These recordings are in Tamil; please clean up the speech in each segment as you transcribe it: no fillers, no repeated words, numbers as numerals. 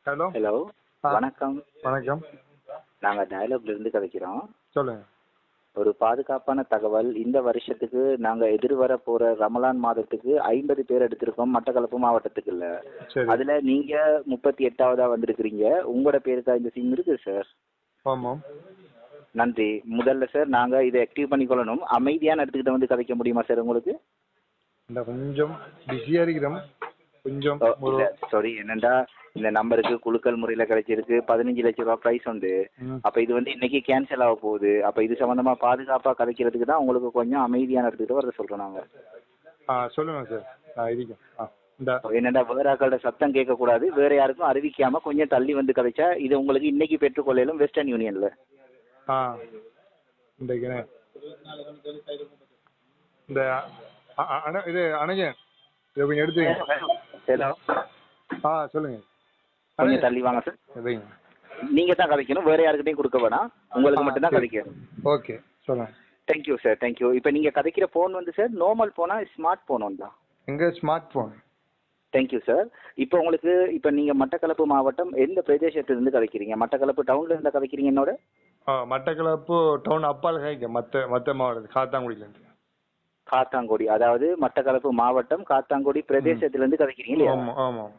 ஹலோ ஹலோ வணக்கம். வணக்கம். நாங்கள் டயலாக்ல இருந்து கதைக்கிறோம். சொல்லுங்க. ஒரு பாதுகாப்பான தகவல். இந்த வருஷத்துக்கு நாங்கள் எதிர்வர போற ரமலான் மாதத்துக்கு 50 பேர் எடுத்திருக்கோம் மட்டக்களப்பு மாவட்டத்துக்கு இல்ல. சரி. அதுல நீங்க 38ஆவதா வந்திருக்கிறீங்க. உங்களோட பேருக்கு இந்த சிம் இருக்கு சார். ஆமாம். நன்றி. முதல்ல சார் நாங்க இதை ஆக்டிவ் பண்ணிக்கொள்ளணும். அமைதியான இடத்துக்கிட்ட வந்து கதைக்க முடியுமா சார் உங்களுக்கு? இந்த கொஞ்சம் பிஸியா இருக்கிறோம். கொஞ்சம் ஒரு சாரி, என்னண்டா இந்த நம்பருக்கு குலுக்கல் முறையில கிடைச்சிருக்கு 15 லட்சம் ரூபாய் பிரைஸ் உண்டு. அப்ப இது வந்து இன்னைக்கு கேன்சல் ஆக போகுது. அப்ப இது சம்பந்தமா பாதுகாப்பா கதைக்கிறதுக்கு தான் உங்களுக்கு கொஞ்சம் அமைதியான இடத்துக்கிட்ட வரத சொல்றோம் நாங்க. சொல்லுங்க சார். இருக்கேன். என்னடா வேற ஆக்களோட சத்தம் கேட்க கூடாது, வேற யாருக்கும் அறிவிக்காம கொஞ்சம் தள்ளி வந்து கதைச்சா இது உங்களுக்கு இன்னைக்கு பெற்றுக்கொள்ளையிலும் வெஸ்டர்ன் யூனியன்ல. இந்த இது அணைஞ்சேன் கொஞ்சம் எடுத்து. சொல்லுங்க. கொஞ்சம் தள்ளி வாங்க சார். நீங்க தான் கதைக்கணும், வேற யாருக்கிட்டையும் கொடுக்க வேணாம், உங்களுக்கு மட்டும் தான் கதைக்கணும். ஓகே சொல்லுங்க. Thank you sir, thank you. இப்போ நீங்க கதைக்கிற போன் வந்து சார் நார்மல் போனா ஸ்மார்ட் போன் தான்? எங்க ஸ்மார்ட் போன். Thank you sir. இப்போ உங்களுக்கு இப்போ நீங்க மட்டக்களப்பு மாவட்டம் எந்த பிரதேசத்திலிருந்து கதைக்கிறீங்க? மட்டக்களப்பு டவுன்ல இருந்து கதைக்கிறீங்க என்னோட? மட்டக்களப்பு டவுன் அப்பால் கதைக்க மற்ற மாவட்டம் காத்தாங்குடியிலேருந்து. காத்தாங்குடி, அதாவது மட்டக்களப்பு மாவட்டம் காத்தாங்குடி பிரதேசத்திலிருந்து கதைக்கிறீங்க இல்லையா? ஆமாம்.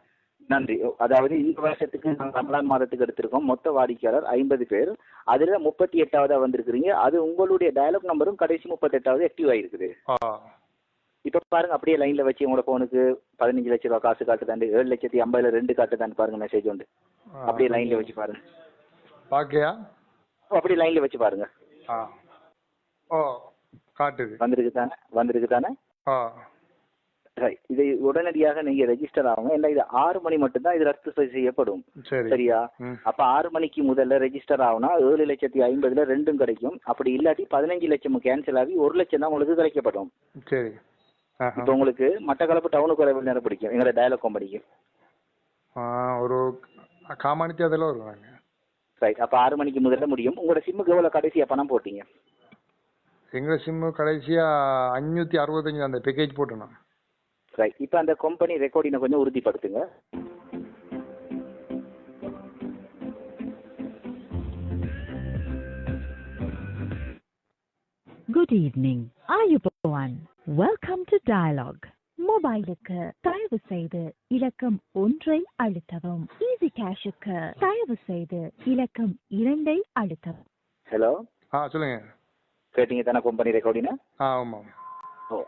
நன்றி. அதாவது இந்த வருஷத்துக்கு நாங்கள் ரமலான் மாதத்துக்கு எடுத்திருக்கோம். மொத்த வாடிக்கையாளர் 50 பேர். அதுல 38ஆவதா வந்திருக்கிறீங்க. அது உங்களுடைய டயலாக் நம்பரும் கடைசி 38ஆவது ஆக்டிவ் ஆயிருக்குது. இப்ப பாருங்க, அப்படியே லைன்ல வச்சு உங்களோட போனுக்கு 15 லட்சம் ரூபாய் காசு காட்டுதாண்டு, 7,50,000 2 காட்டுதான்னு பாருங்க, மெசேஜ் உண்டு. அப்படியே லைன்ல வச்சு பாருங்க. பாக்கையா? அப்படியே லைன்ல வச்சு பாருங்க. காட்டுது. வந்திருக்கு தானே? இதை உடனடியாக நீங்க ரெஜிஸ்டர் ஆகுங்க. ஏன்னா இது 6 மணி மட்டும் தான் இது ரத்து செய்யப்படும். சரியா? அப்ப 6 மணிக்கு முதல்ல ரெஜிஸ்டர் ஆகுனா 7,50,000 ரெண்டும் கிடைக்கும். அப்படி இல்லாட்டி 15 லட்சம் கேன்சல் ஆகி 1 லட்சம் தான் உங்களுக்கு கிடைக்கப்படும். சரி. இப்ப உங்களுக்கு மட்டக்களப்பு டவுனுக்கு வர நேரம் பிடிக்கும் எங்களோட டயலாக் கம்பெனிக்கு? ஒரு காமானித்தி அதெல்லாம் வருவாங்க. ரைட். அப்ப 6 மணிக்கு முதல்ல முடியும். உங்களோட சிம்முக்கு எவ்வளவு கடைசியா பணம் போட்டீங்க? எங்க சிம்மு கடைசியா 565 அந்த பேக்கேஜ் போட்டணும். ரைட். இப்ப அந்த கம்பெனி ரெக்கார்டினை கொஞ்சம் உறுதிப்படுத்துங்க. Good evening. Ayubowan. Welcome to Dialogue. மொபைலுக்கு தயவு செய்து இலக்கம் 1 அழுத்தவும். ஈஸி கேஷுக்கு தயவு செய்து இலக்கம் 2 அழுத்தவும். ஹலோ. சொல்லுங்க. கேட்டீங்க தானே கம்பெனி ரெக்கார்டினா? ஆமாம்.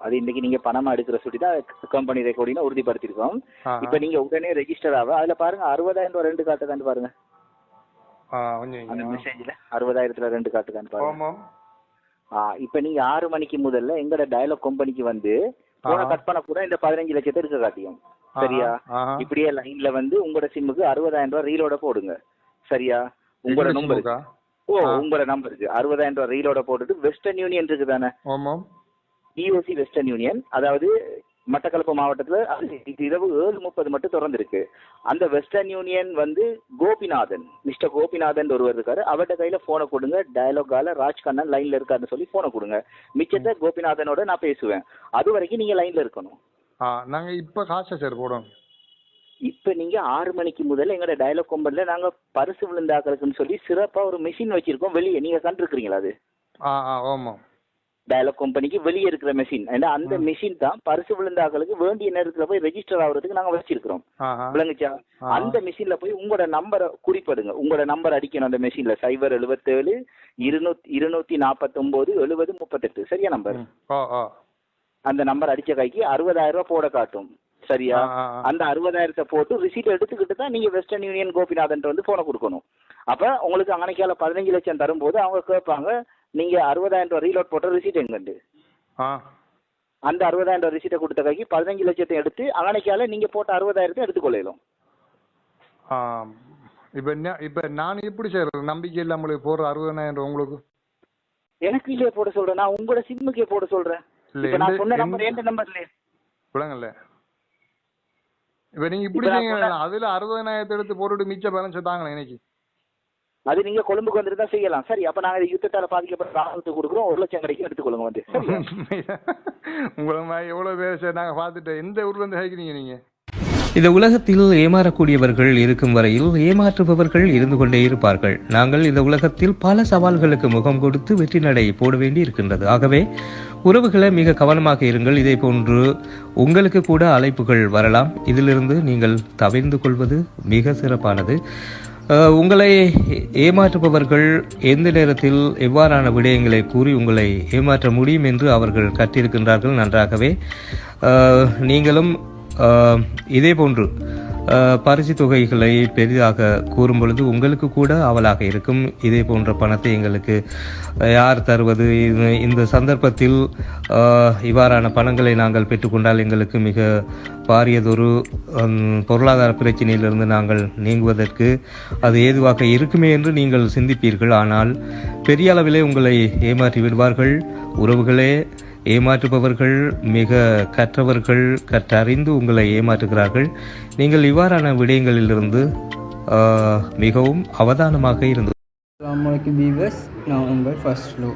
அது இன்னைக்கு நீங்க பணமா எடுக்கிற சொல்லி தான் கம்பெனி ரெக்கார்டினை உறுதிப்படுத்திருக்கோம். இப்ப நீங்க உடனே ரெஜிஸ்டர் ஆக அதுல பாருங்க 60,000 2 காட்டுதான்னு பாருங்க. அந்த மெசேஜ்ல 60,000 2 காட்டுதான்னு பாருங்க. இப்ப நீங்க 6 மணிக்கு முதல்ல எங்களோட டயலாக் கம்பெனிக்கு வந்து போன கட் பண்ண கூட இந்த 15 லட்சத்தை இருக்க காட்டியும். சரியா? இப்படியே லைன்ல வந்து உங்களோட சிம்முக்கு 60,000 ரீலோட போடுங்க. சரியா? உங்களோட நம்பருக்கு உங்களோட நம்பருக்கு 60,000 ரீலோட போட்டுட்டு வெஸ்டர்ன் யூனியன் இருக்கு தானே? டிஓசி வெஸ்டர்ன் யூனியன், அதாவது மட்டக்களப்பு மாவட்டத்துல இரவு 7:30 மட்டும் திறந்திருக்கு. அந்த வெஸ்டர்ன் யூனியன் வந்து கோபிநாதன், மிஸ்டர் கோபிநாதன் ஒருவர் இருக்காரு. அவர்கிட்ட கையில போனை கொடுங்க. டயலாகால ராஜ்கண்ணன் லைன்ல இருக்காருன்னு சொல்லி போனை கொடுங்க. மிச்சத்தை கோபிநாதனோட நான் பேசுவேன். அது வரைக்கும் நீங்க லைன்ல இருக்கணும். நாங்க இப்ப காசு சார் போடணும். இப்ப நீங்க 6 மணிக்கு முதல்ல எங்களோட டயலாக் கம்பெனில நாங்க பரிசு விழுந்தாக்களுக்குன்னு சொல்லி சிறப்பா ஒரு மிஷின் வச்சிருக்கோம். வெளியே நீங்க கண்டிருக்கிறீங்களா? அது டயலாக் கம்பெனிக்கு வெளியே இருக்கிற மெஷின். ஏன்னா அந்த மெஷின் தான் பரிசு விழுந்தாக்களுக்கு வேண்டிய நேரத்துல போய் ரெஜிஸ்டர் ஆகுறதுக்கு நாங்க வச்சிருக்கிறோம். விளங்குச்சா? அந்த மெஷின்ல போய் உங்களோட நம்பரை குறிப்பிடுங்க. உங்களோட நம்பர் அடிக்கணும் அந்த மெஷின்ல. 077 249 70 38. சரியா நம்பர்? அந்த நம்பர் அடிச்ச கைக்கு 60,000 போட காட்டும். சரியா? அந்த 60,000 போட்டு ரிசீட் எடுத்துக்கிட்டு தான் நீங்க வெஸ்டர்ன் யூனியன் கோபிநாதன் வந்து போனை கொடுக்கணும். அப்ப உங்களுக்கு அங்கனைக்கால 15 லட்சம் தரும்போது அவங்க கேட்பாங்க, நீங்க 60,000 ரீலோட் போட்ட ரிசீட் எங்கண்டு. அந்த 60,000 ரிசீட்டை கொடுத்த கைக்கு 15 லட்சத்தை எடுத்து அங்கனைக்கால நீங்க போட்ட 60,000 எடுத்துக்கொள்ளலாம். இப்ப நான் எப்படி சார் நம்பிக்கை இல்லாம போடுற 60,000 உங்களுக்கு? எனக்கு இல்லையே போட சொல்றேன், நான் உங்களோட சிம்முக்கே போட சொல்றேன். இப்ப நான் சொன்ன நம்பர் எந்த நம்பர்ல விளங்கல. இப்ப நீங்க இப்படி அதுல 60,000 எடுத்து போட்டுட்டு மிச்ச பேலன்ஸ் தாங்களே இன்னைக்கு. அது நீங்க கொழும்புக்கு வந்துட்டு தான் செய்யலாம். சரி, அப்ப நாங்க யுத்தத்தால பாதிக்கப்பட்ட ராணுவத்துக்கு கொடுக்குறோம். 1 லட்சம் கிடைக்கும், எடுத்துக்கொள்ளுங்க வந்து. உங்களை எவ்வளவு பேர் சார் நாங்க பாத்துட்டோம். எந்த ஊர்ல இருந்து கேட்குறீங்க நீங்க? இந்த உலகத்தில் ஏமாறக்கூடியவர்கள் இருக்கும் வரையில் ஏமாற்றுபவர்கள் இருந்து கொண்டே இருப்பார்கள். நாங்கள் இந்த உலகத்தில் பல சவால்களுக்கு முகம் கொடுத்து வெற்றி நடை போட வேண்டி இருக்கின்றது. ஆகவே உறவுகளை மிக கவனமாக இருங்கள். இதே போன்று உங்களுக்கு கூட அழைப்புகள் வரலாம். இதிலிருந்து நீங்கள் தவிர்ந்து கொள்வது மிக சிறப்பானது. உங்களை ஏமாற்றுபவர்கள் எந்த நேரத்தில் எவ்வாறான விடயங்களை கூறி உங்களை ஏமாற்ற முடியும் என்று அவர்கள் கற்றிருக்கின்றார்கள் நன்றாகவே. நீங்களும் இதே போன்று பரிசு தொகைகளை பெரிதாக கூறும் பொழுது உங்களுக்கு கூட அவலாக இருக்கும். இதே போன்ற பணத்தை எங்களுக்கு யார் தருவது, இந்த சந்தர்ப்பத்தில் இவ்வாறான பணங்களை நாங்கள் பெற்றுக்கொண்டால் எங்களுக்கு மிக பாரியதொரு பொருளாதார பிரச்சனையிலிருந்து நாங்கள் நீங்குவதற்கு அது ஏதுவாக இருக்குமே என்று நீங்கள் சிந்திப்பீர்கள். ஆனால் பெரிய அளவிலே உங்களை ஏமாற்றி விடுவார்கள். உறவுகளே, ஏமாற்றுபவர்கள் மிக கற்றவர்கள், கற்றறிந்து உங்களை ஏமாற்றுகிறார்கள். நீங்கள் இவ்வாறான விடயங்களிலிருந்து மிகவும் அவதானமாக இருந்து. அஸ்ஸலாமு அலைக்கும் வீவர்ஸ், நான் உங்கள் ஃபர்ஸ்ட் லோ.